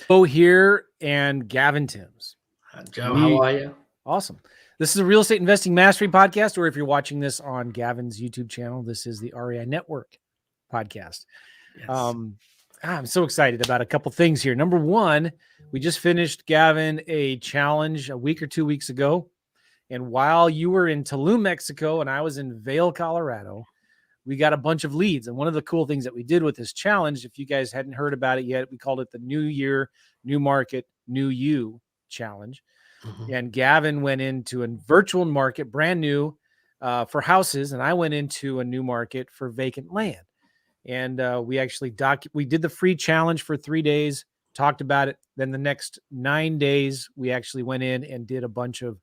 Bo here and Gavin Timms. Joe, how are you? Awesome. This is a Real Estate Investing Mastery podcast, or if you're watching this on Gavin's YouTube channel, this is the REI Network podcast. Yes. I'm so excited about a couple things here. Number one, we just finished, Gavin, a challenge a week or 2 weeks ago. And while you were in Tulum, Mexico, and I was in Vail, Colorado, we got a bunch of leads. And one of the cool things that we did with this challenge, if you guys hadn't heard about it yet, we called it the New Year, New Market, New You Challenge. Mm-hmm. And Gavin went into a virtual market, brand new for houses. And I went into a new market for vacant land. And we actually we did the free challenge for 3 days, talked about it. Then the next 9 days, we actually went in and did a bunch of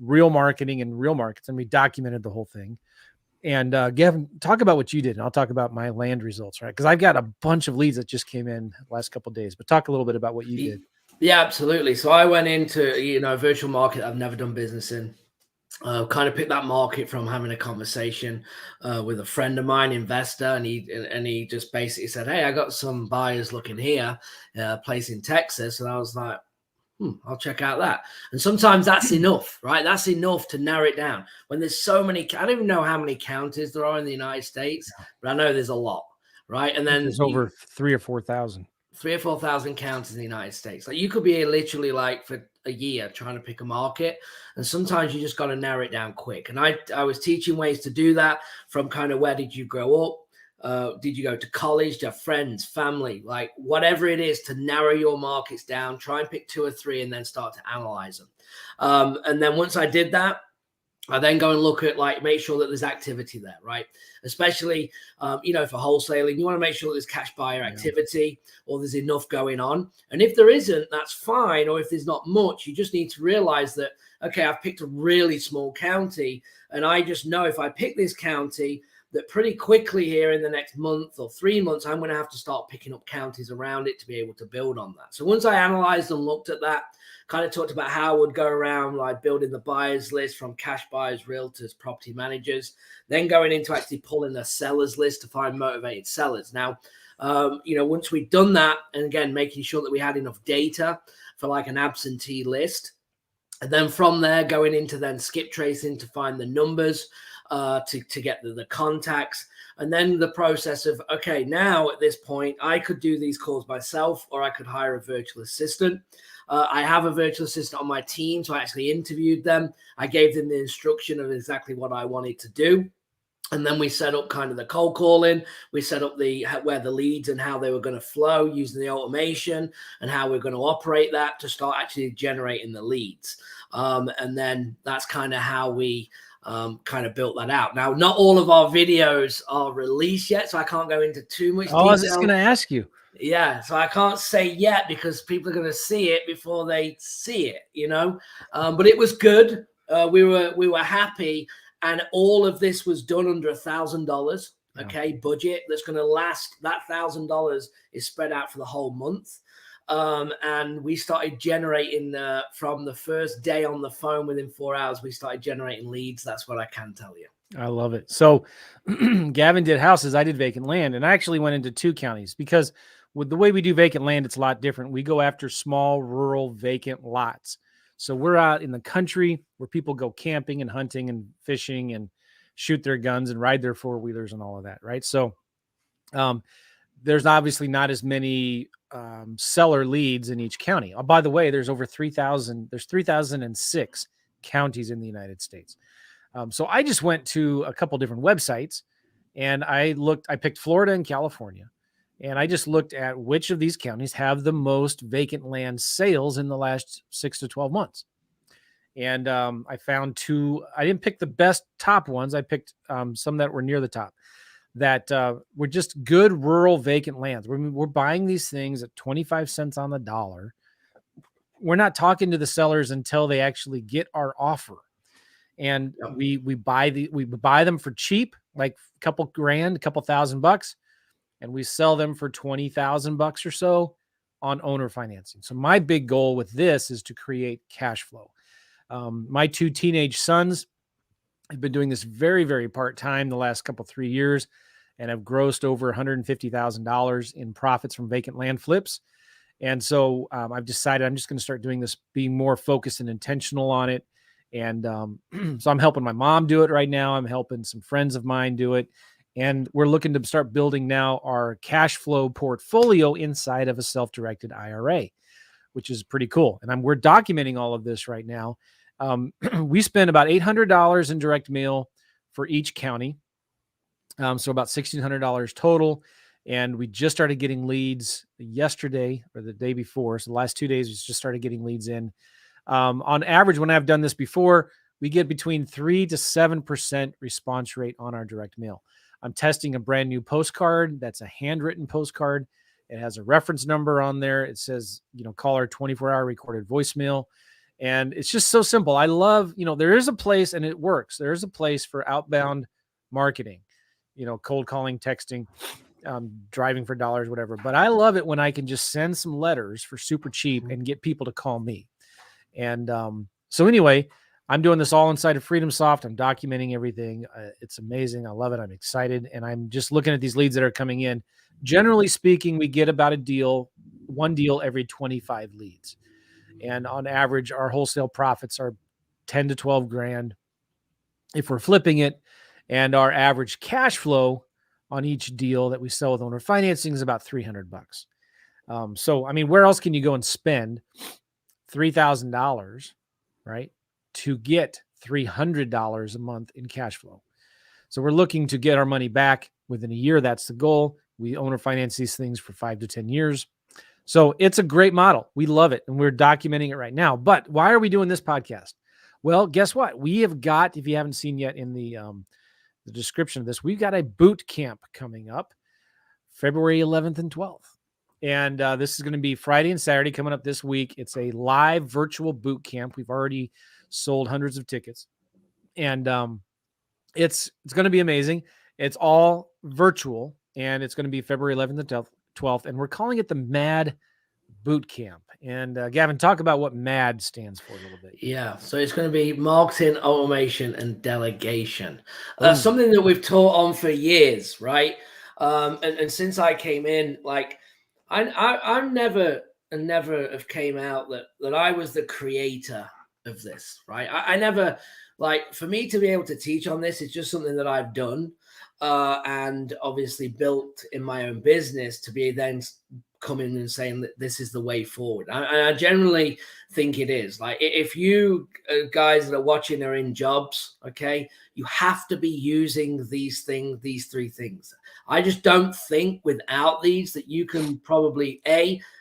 real marketing in real markets. And we documented the whole thing. And Gavin, talk about what you did, and I'll talk about my land results, right? Because I've got a bunch of leads that just came in the last couple of days. But talk a little bit about what you did. Yeah, absolutely. So I went into a virtual market I've never done business in. Kind of picked that market from having a conversation with a friend of mine, investor, and he just basically said, "Hey, I got some buyers looking here, place in Texas," and I was like, I'll check out that. And sometimes that's enough, right? That's enough to narrow it down. When there's so many, I don't even know how many counties there are in the United States, but I know there's a lot, right? And then there's over 3,000 or 4,000. 3,000 or 4,000 counties in the United States. Like you could be literally like for a year trying to pick a market. And sometimes you just got to narrow it down quick. And I was teaching ways to do that from kind of where did you grow up? Did you go to college? Do you have friends, family, like whatever it is to narrow your markets down, try and pick 2 or 3 and then start to analyze them. And then once I did that, I then go and look at make sure that there's activity there, right? Especially, for wholesaling, you want to make sure that there's cash buyer activity or there's enough going on. And if there isn't, that's fine. Or if there's not much, you just need to realize that, okay, I've picked a really small county and I just know if I pick this county, that pretty quickly here in the next month or 3 months, I'm going to have to start picking up counties around it to be able to build on that. So once I analyzed and looked at that, kind of talked about how I would go around like building the buyers list from cash buyers, realtors, property managers, then going into actually pulling a sellers list to find motivated sellers. Now, once we'd done that, and again, making sure that we had enough data for like an absentee list, and then from there going into then skip tracing to find the numbers, to get the contacts, and then the process of, okay, now at this point, I could do these calls myself or I could hire a virtual assistant. I have a virtual assistant on my team, so I actually interviewed them. I gave them the instruction of exactly what I wanted to do. And then we set up kind of the cold calling. We set up where the leads and how they were going to flow using the automation and how we're going to operate that to start actually generating the leads. And then that's kind of how we kind of built that out. Now, not all of our videos are released yet, so I can't go into too much detail. I was just going to ask you. Yeah, so I can't say yet because people are going to see it before they see it, But it was good. We were happy, and all of this was done under $1,000. Okay, budget that's going to last. That $1,000 is spread out for the whole month. And we started generating from the first day on the phone. Within 4 hours, we started generating leads. That's what I can tell you. I love it. So Gavin did houses. I did vacant land, and I actually went into 2 counties because with the way we do vacant land, it's a lot different. We go after small, rural, vacant lots. So we're out in the country where people go camping and hunting and fishing and shoot their guns and ride their 4-wheelers and all of that, right? So there's obviously not as many seller leads in each county. Oh, by the way, there's over 3,000. There's 3,006 counties in the United States. So I just went to a couple different websites and I picked Florida and California, and I just looked at which of these counties have the most vacant land sales in the last 6 to 12 months. And I found 2. I didn't pick the best top ones. I picked some that were near the top that were just good rural vacant lands. We're buying these things at 25 cents on the dollar. We're not talking to the sellers until they actually get our offer. And we buy them for cheap, like a couple grand, a couple $1,000, and we sell them for $20,000 or so on owner financing. So my big goal with this is to create cash flow. My 2 teenage sons have been doing this very, very part-time the last 3 years, and have grossed over $150,000 in profits from vacant land flips. And so I've decided I'm just going to start doing this, being more focused and intentional on it. And so I'm helping my mom do it right now. I'm helping some friends of mine do it. And we're looking to start building now our cash flow portfolio inside of a self-directed IRA, which is pretty cool. And we're documenting all of this right now. We spend about $800 in direct mail for each county. So about $1,600 total. And we just started getting leads yesterday or the day before. So the last 2 days, we just started getting leads in. On average, when I've done this before, we get between 3 to 7% response rate on our direct mail. I'm testing a brand new postcard. That's a handwritten postcard. It has a reference number on there. It says, call our 24-hour recorded voicemail. And it's just so simple. I love, there is a place, and it works. There is a place for outbound marketing, cold calling, texting, driving for dollars, whatever. But I love it when I can just send some letters for super cheap and get people to call me. And so anyway, I'm doing this all inside of FreedomSoft. I'm documenting everything. It's amazing. I love it. I'm excited. And I'm just looking at these leads that are coming in. Generally speaking, we get about one deal every 25 leads. And on average, our wholesale profits are 10 to 12 grand if we're flipping it. And our average cash flow on each deal that we sell with owner financing is about $300. So, I mean, where else can you go and spend $3,000, right, to get $300 a month in cash flow? So we're looking to get our money back within a year. That's the goal. We owner finance these things for 5 to 10 years. So it's a great model. We love it. And we're documenting it right now. But why are we doing this podcast? Well, guess what? We have got, if you haven't seen yet in the description of this, we've got a boot camp coming up February 11th and 12th. And this is going to be Friday and Saturday coming up this week. It's a live virtual boot camp. We've already sold hundreds of tickets. And it's going to be amazing. It's all virtual. And it's going to be February 11th and 12th. And we're calling it the MAD Boot Camp. And Gavin, talk about what MAD stands for a little bit. Yeah, so it's going to be marketing, automation, and delegation. That's something that we've taught on for years, right? And since I came in, like I never have came out that I was the creator of this, right? I never, like, for me to be able to teach on this is just something that I've done and obviously built in my own business to be then coming and saying that this is the way forward. I generally think it is. Like, if you guys that are watching are in jobs, okay, you have to be using these three things. I just don't think without these that you can probably,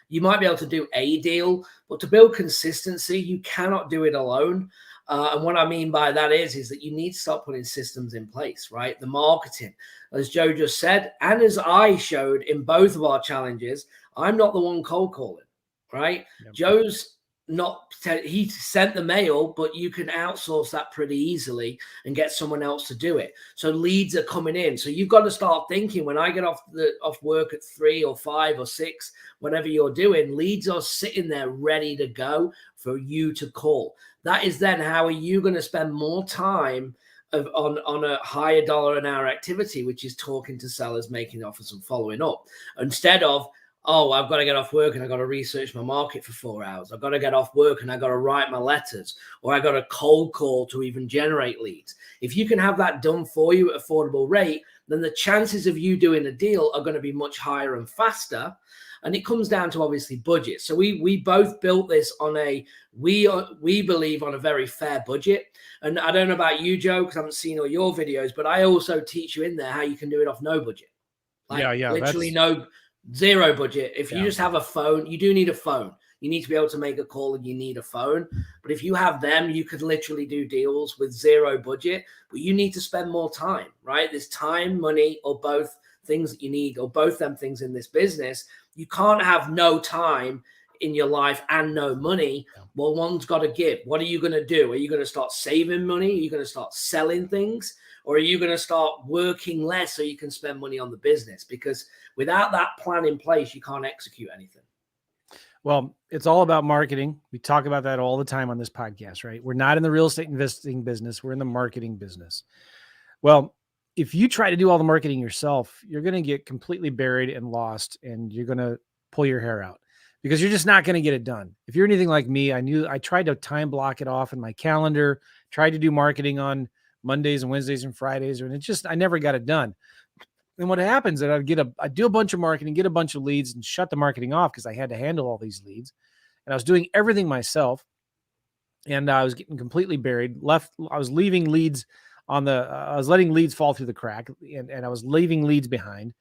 you might be able to do a deal, but to build consistency, you cannot do it alone. And what I mean by that is that you need to start putting systems in place, right? The marketing, as Joe just said, and as I showed in both of our challenges, I'm not the one cold calling, right? Yep. Joe's not, he sent the mail, but you can outsource that pretty easily and get someone else to do it. So leads are coming in. So you've got to start thinking, when I get off work at 3 or 5 or 6, whatever you're doing, leads are sitting there ready to go for you to call. That is then how are you going to spend more time on a higher dollar an hour activity, which is talking to sellers, making offers and following up, instead of, oh, I've got to get off work and I've got to research my market for 4 hours. I've got to get off work and I've got to write my letters, or I got a cold call to even generate leads. If you can have that done for you at affordable rate, then the chances of you doing a deal are going to be much higher and faster. And it comes down to obviously budget. So we both built this on we believe on a very fair budget. And I don't know about you, Joe, because I haven't seen all your videos, but I also teach you in there how you can do it off no budget. Like, literally zero budget. If you just have a phone, you do need a phone. You need to be able to make a call and you need a phone. But if you have them, you could literally do deals with zero budget, but you need to spend more time, right? There's time, money, or both things that you need, or both them things in this business. You can't have no time in your life and no money. Well, one's got to give. What are you going to do? Are you going to start saving money? Are you going to start selling things? Or are you going to start working less so you can spend money on the business? Because without that plan in place, you can't execute anything. Well, it's all about marketing. We talk about that all the time on this podcast, right? We're not in the real estate investing business. We're in the marketing business. Well, if you try to do all the marketing yourself, you're going to get completely buried and lost, and you're going to pull your hair out, because you're just not going to get it done. If you're anything like me, I tried to time block it off in my calendar, tried to do marketing on Mondays and Wednesdays and Fridays, and I never got it done. And what happens is I'd do a bunch of marketing, get a bunch of leads, and shut the marketing off because I had to handle all these leads. And I was doing everything myself, and I was getting completely buried. I was leaving leads I was letting leads fall through the crack, and I was leaving leads behind.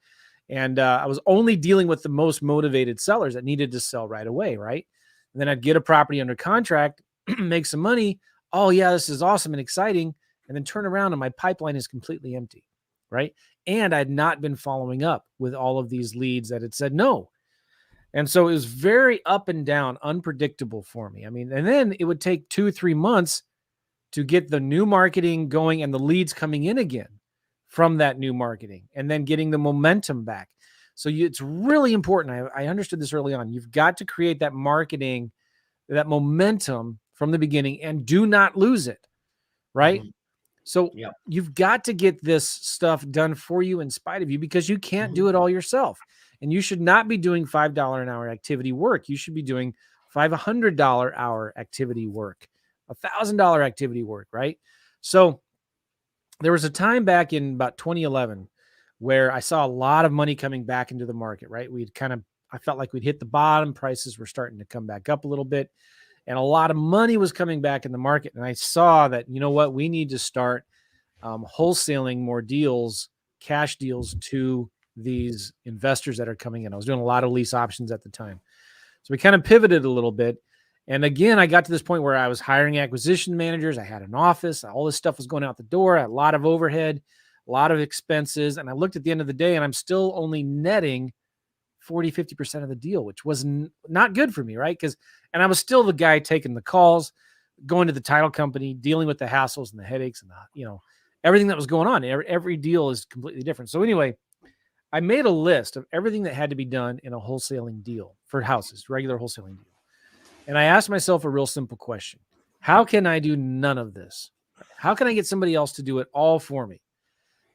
And I was only dealing with the most motivated sellers that needed to sell right away, right? And then I'd get a property under contract, make some money. Oh, yeah, this is awesome and exciting. And then turn around and my pipeline is completely empty, right? And I'd not been following up with all of these leads that had said no. And so it was very up and down, unpredictable for me. I mean, and then it would take 2-3 months to get the new marketing going and the leads coming in again from that new marketing, and then getting the momentum back. So it's really important. I understood this early on. You've got to create that marketing, that momentum from the beginning, and do not lose it, right? Mhm. So Yep. you've got to get this stuff done for you in spite of you, because you can't do it all yourself. And you should not be doing $5 an hour activity work. You should be doing $500 hour activity work, $1,000 activity work, right? So there was a time back in about 2011 where I saw a lot of money coming back into the market, right? I felt like we'd hit the bottom. Prices were starting to come back up a little bit, and a lot of money was coming back in the market. And I saw that, you know what, we need to start wholesaling more deals, cash deals, to these investors that are coming in. I was doing a lot of lease options at the time. So we kind of pivoted a little bit. And again, I got to this point where I was hiring acquisition managers. I had an office. All this stuff was going out the door. I had a lot of overhead, a lot of expenses. And I looked at the end of the day, and I'm still only netting 40-50% of the deal, which was not good for me, right? And I was still the guy taking the calls, going to the title company, dealing with the hassles and the headaches and everything that was going on. Every deal is completely different. So anyway, I made a list of everything that had to be done in a wholesaling deal for houses, regular wholesaling deal. And I asked myself a real simple question. How can I do none of this? How can I get somebody else to do it all for me?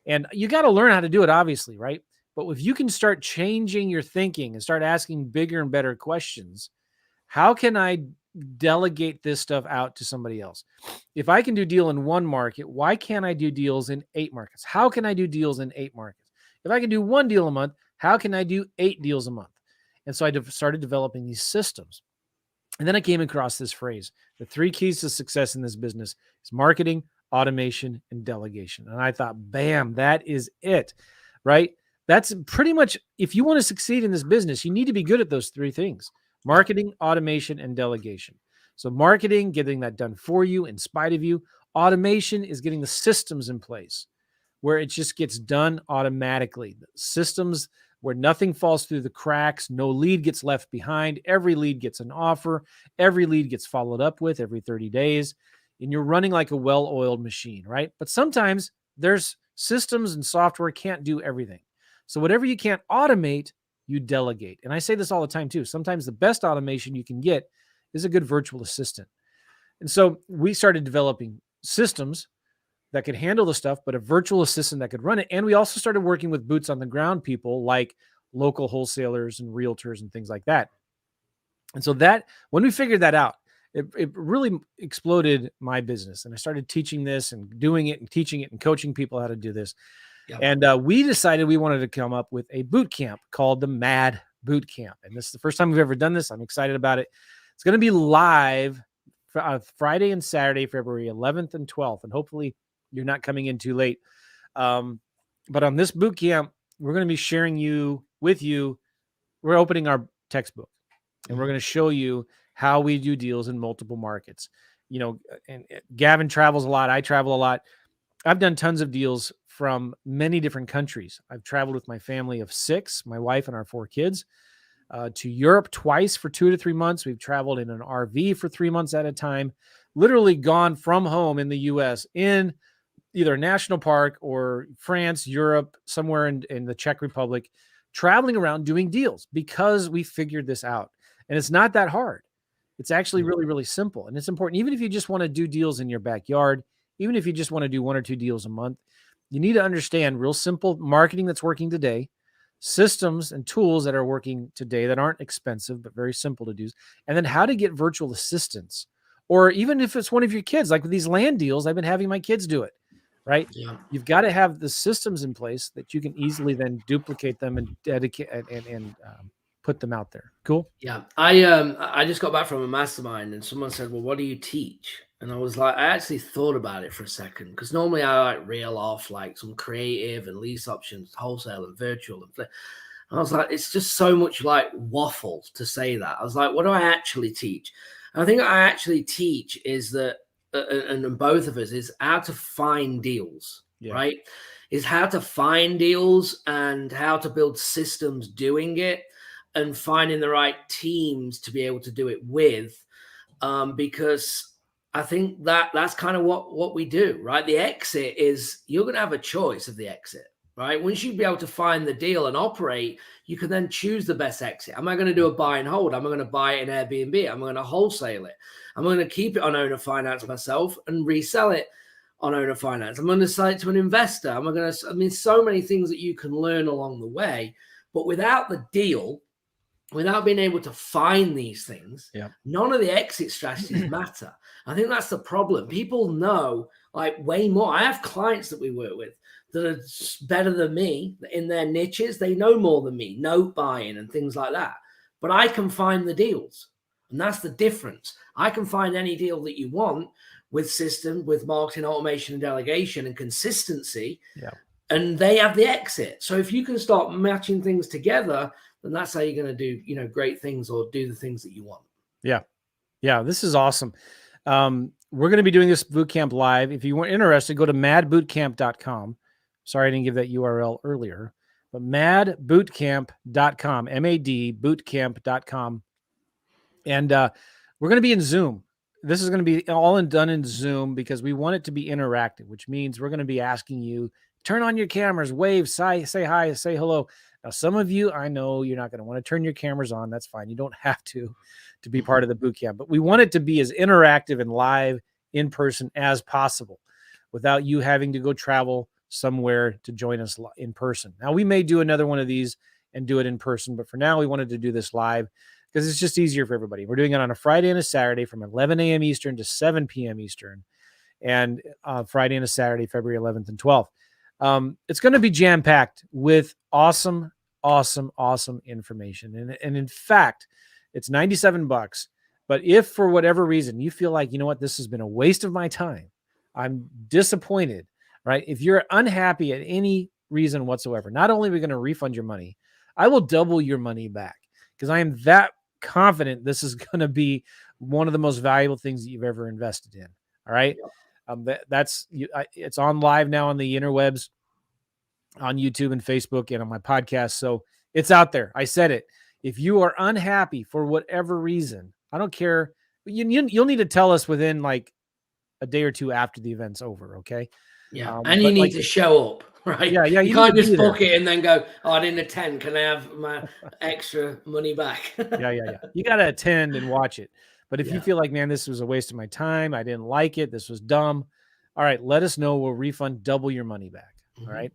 And you got to learn how to do it, obviously, right? But if you can start changing your thinking and start asking bigger and better questions, how can I delegate this stuff out to somebody else? If I can do deal in one market, why can't I do deals in 8 markets? How can I do deals in 8 markets? If I can do 1 deal a month, how can I do 8 deals a month? And so I started developing these systems. And then I came across this phrase: the 3 keys to success in this business is marketing, automation, and delegation. And I thought, bam, that is it, right? That's pretty much, if you want to succeed in this business, you need to be good at those 3 things: marketing, automation, and delegation. So marketing, getting that done for you in spite of you. Automation is getting the systems in place where it just gets done automatically. The systems where nothing falls through the cracks, no lead gets left behind, every lead gets an offer, every lead gets followed up with every 30 days, and you're running like a well-oiled machine, right? But sometimes there's systems and software can't do everything. So whatever you can't automate, you delegate. And I say this all the time too. Sometimes the best automation you can get is a good virtual assistant. And so we started developing systems that could handle the stuff, but a virtual assistant that could run it. And we also started working with boots on the ground people like local wholesalers and realtors and things like that. And so that, when we figured that out, it really exploded my business. And I started teaching this and doing it and teaching it and coaching people how to do this. Yep. And we decided we wanted to come up with a boot camp called the Mad Boot Camp. And this is the first time we've ever done this. I'm excited about it. It's going to be live Friday and Saturday, February 11th and 12th. And hopefully you're not coming in too late. But on this boot camp, we're going to be sharing with you. We're opening our textbook, and we're going to show you how we do deals in multiple markets. And Gavin travels a lot. I travel a lot. I've done tons of deals from many different countries. I've traveled with my family of 6, my wife and our 4 kids, to Europe twice for 2 to 3 months. We've traveled in an RV for 3 months at a time, literally gone from home in the U.S. in either a national park or France, Europe, somewhere in the Czech Republic, traveling around doing deals because we figured this out. And it's not that hard. It's actually really, really simple. And it's important. Even if you just want to do deals in your backyard, even if you just want to do 1 or 2 deals a month, you need to understand real simple marketing that's working today, systems and tools that are working today that aren't expensive but very simple to do, and then how to get virtual assistants, or even if it's one of your kids, like with these land deals, I've been having my kids do it, right? Yeah. You've got to have the systems in place that you can easily then duplicate them and dedicate and put them out there. Cool. Yeah. I just got back from a mastermind and someone said, "Well, what do you teach?" And I was like, I actually thought about it for a second, because normally I like reel off like some creative and lease options, wholesale and virtual and flip. I was like, it's just so much like waffle to say that. I was like, what do I actually teach? And I think I actually teach is that, and both of us, is how to find deals, Yeah. right? Is how to find deals and how to build systems doing it, and finding the right teams to be able to do it with. Because I think that that's kind of what we do, right? The exit is, you're going to have a choice of the exit, right? Once you be able to find the deal and operate, you can then choose the best exit. Am I going to do a buy and hold? Am I going to buy it in Airbnb? Am I going to wholesale it? Am I going to keep it on owner finance myself and resell it on owner finance? I'm going to sell it to an investor. Am I going to, I mean, so many things that you can learn along the way, but without the deal, without being able to find these things, none of the exit strategies matter. I think that's the problem. People know like way more. I have clients that we work with that are better than me in their niches. They know more than me, note buying and things like that. But I can find the deals. And that's the difference. I can find any deal that you want with system, with marketing, automation, and delegation and consistency. Yeah. And they have the exit. So if you can start matching things together, then that's how you're going to do, great things, or do the things that you want. Yeah. Yeah. This is awesome. We're going to be doing this bootcamp live. If you were interested, go to madbootcamp.com. Sorry, I didn't give that URL earlier, but madbootcamp.com, M-A-D bootcamp.com. And we're going to be in Zoom. This is going to be all done in Zoom because we want it to be interactive, which means we're going to be asking you, turn on your cameras, wave, say hi, say hello. Now, some of you, I know you're not going to want to turn your cameras on. That's fine. You don't have to be part of the bootcamp, but we want it to be as interactive and live in person as possible without you having to go travel somewhere to join us in person. Now, we may do another one of these and do it in person, but for now, we wanted to do this live because it's just easier for everybody. We're doing it on a Friday and a Saturday from 11 a.m. Eastern to 7 p.m. Eastern, and Friday and a Saturday, February 11th and 12th. It's going to be jam-packed with awesome information. And in fact, it's $97. But if for whatever reason you feel like, you know what, this has been a waste of my time, I'm disappointed, right? If you're unhappy at any reason whatsoever, not only are we going to refund your money, I will double your money back because I am that confident this is going to be one of the most valuable things that you've ever invested in. All right. It's on live now on the interwebs, on YouTube and Facebook and on my podcast. So it's out there. I said it. If you are unhappy for whatever reason, I don't care. You'll need to tell us within like a day or two after the event's over. Okay. Yeah. And you need to show up, right? Yeah. You can't just book it and then go, oh, I didn't attend. Can I have my extra money back? Yeah. You got to attend and watch it. But if you feel like, man, this was a waste of my time, I didn't like it, this was dumb, all right, let us know. We'll refund double your money back. All right.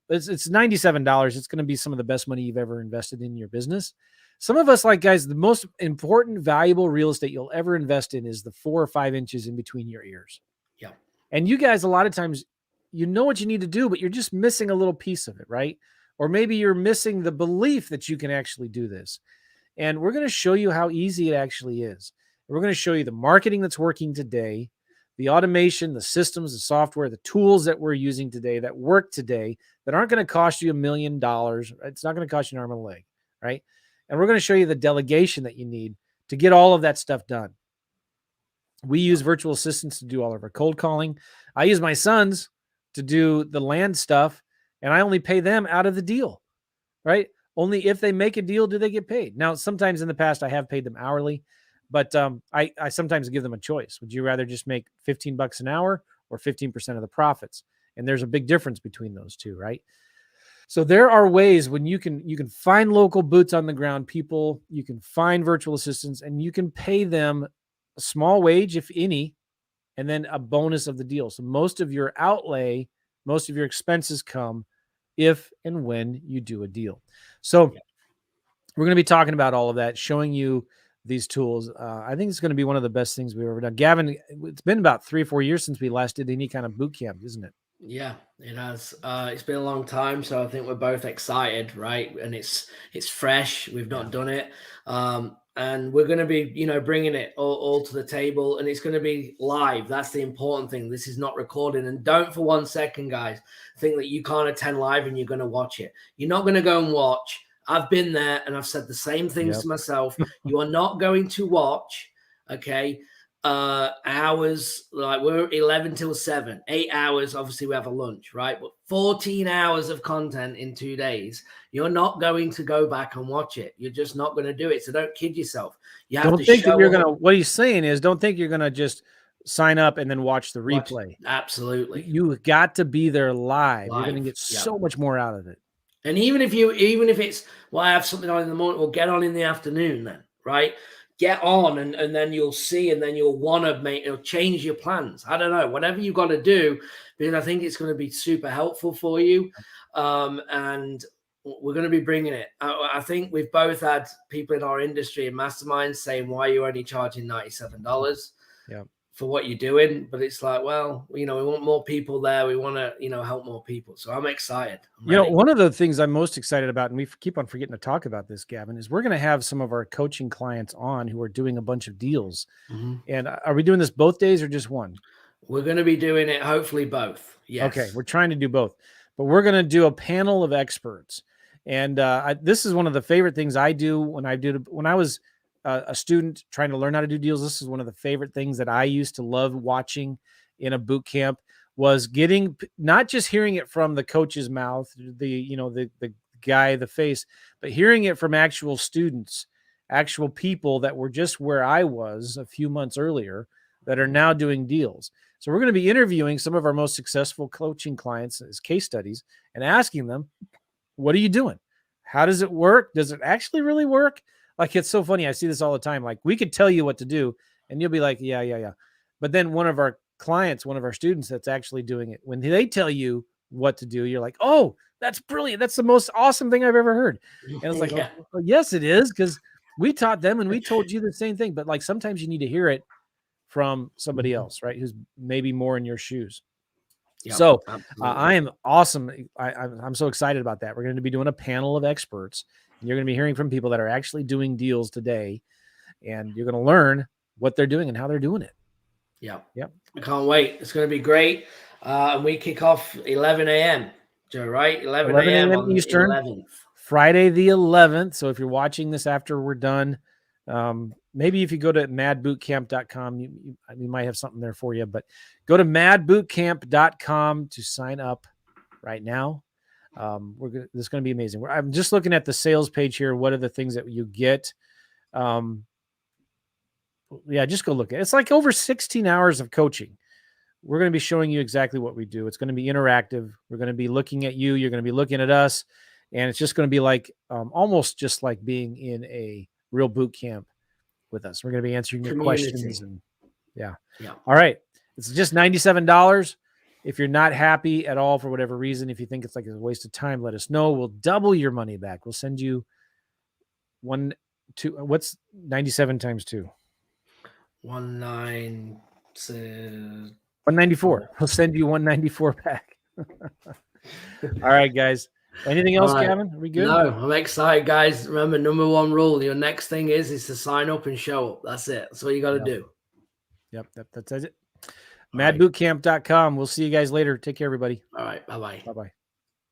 It's $97. It's going to be some of the best money you've ever invested in your business. Some of us, like, guys, the most important, valuable real estate you'll ever invest in is the 4 or 5 inches in between your ears. Yeah. And you guys, a lot of times, you know what you need to do, but you're just missing a little piece of it, right? Or maybe you're missing the belief that you can actually do this. And we're going to show you how easy it actually is. We're going to show you the marketing that's working today, the automation, the systems, the software, the tools that we're using today that work today that aren't going to cost you $1 million. It's not going to cost you an arm and a leg, right? And we're going to show you the delegation that you need to get all of that stuff done. We use virtual assistants to do all of our cold calling. I use my sons to do the land stuff, and I only pay them out of the deal, right? Only if they make a deal do they get paid. Now, sometimes in the past, I have paid them hourly, but I sometimes give them a choice. Would you rather just make $15 an hour or 15% of the profits? And there's a big difference between those two, right? So there are ways when you can find local boots on the ground people, you can find virtual assistants, and you can pay them a small wage, if any, and then a bonus of the deal. So most of your outlay, most of your expenses come if and when you do a deal. So we're going to be talking about all of that, showing you these tools. I think it's going to be one of the best things we've ever done. Gavin, it's been about 3 or 4 years since we last did any kind of boot camp, isn't it? Yeah, it has. It's been a long time, so I think we're both excited, right? And it's fresh. We've not done it, and we're going to be, bringing it all to the table, and it's going to be live. That's the important thing. This is not recording, and don't for 1 second, guys, think that you can't attend live and you're going to watch it. You're not going to go and watch. I've been there, and I've said the same things to myself. You are not going to watch, okay? Hours, like we're 11 till 7, 8 hours. Obviously, we have a lunch, right? But 14 hours of content in 2 days. You're not going to go back and watch it. You're just not going to do it. So don't kid yourself. You have don't to think that you're show going to, what he's saying is, don't think you're going to just sign up and then watch the replay. Absolutely. You got to be there live. You're going to get Yeah. so much more out of it. And even if it's, well, I have something on in the morning, we'll get on in the afternoon then, right? Get on and then you'll see, and then you'll want to change your plans. I don't know, whatever you've got to do, because I think it's going to be super helpful for you. And we're going to be bringing it. I think we've both had people in our industry and masterminds saying, why are you only charging $97 for what you're doing? But it's like, well, we want more people there. We want to, help more people. So I'm excited. One of the things I'm most excited about, and we keep on forgetting to talk about this, Gavin, is we're going to have some of our coaching clients on who are doing a bunch of deals. And are we doing this both days or just one? We're going to be doing it, hopefully both. Yes. Okay. We're trying to do both, but we're going to do a panel of experts. And this is one of the favorite things I do when I was a student trying to learn how to do deals. This is one of the favorite things that I used to love watching in a boot camp, was getting, not just hearing it from the coach's mouth, the guy, the face, but hearing it from actual students, actual people that were just where I was a few months earlier that are now doing deals. So we're going to be interviewing some of our most successful coaching clients as case studies and asking them, what are you doing? How does it work? Does it actually really work? Like, it's so funny. I see this all the time. Like, we could tell you what to do and you'll be like, yeah. But then one of our clients, one of our students that's actually doing it, when they tell you what to do, you're like, oh, that's brilliant. That's the most awesome thing I've ever heard. And it's like, well, yes, it is, because we taught them and we told you the same thing. But like, sometimes you need to hear it from somebody else, right? Who's maybe more in your shoes. So I am awesome. I'm so excited about that. We're going to be doing a panel of experts, and you're going to be hearing from people that are actually doing deals today, and you're going to learn what they're doing and how they're doing it. Yeah. I can't wait. It's going to be great. And we kick off 11 a.m. Joe, right? 11 a.m. on Eastern, 11th. Friday the 11th. So if you're watching this after we're done, maybe if you go to madbootcamp.com, you might have something there for you, but go to madbootcamp.com to sign up right now. This is going to be amazing. I'm just looking at the sales page here. What are the things that you get? Just go look at it. It's like over 16 hours of coaching. We're going to be showing you exactly what we do. It's going to be interactive. We're going to be looking at you. You're going to be looking at us. And it's just going to be like almost just like being in a real boot camp with us. We're going to be answering your questions. And all right. It's just $97. If you're not happy at all for whatever reason, if you think it's like a waste of time, let us know. We'll double your money back. We'll send you what's 97 times 2? 194. We'll send you 194 back. All right, guys. Anything else, Gavin? Are we good? No, I'm excited, guys. Remember, number one rule, your next thing is to sign up and show up. That's it. That's what you got to do. Yep, that's it. Madbootcamp.com. We'll see you guys later. Take care, everybody. All right. Bye-bye. Bye-bye.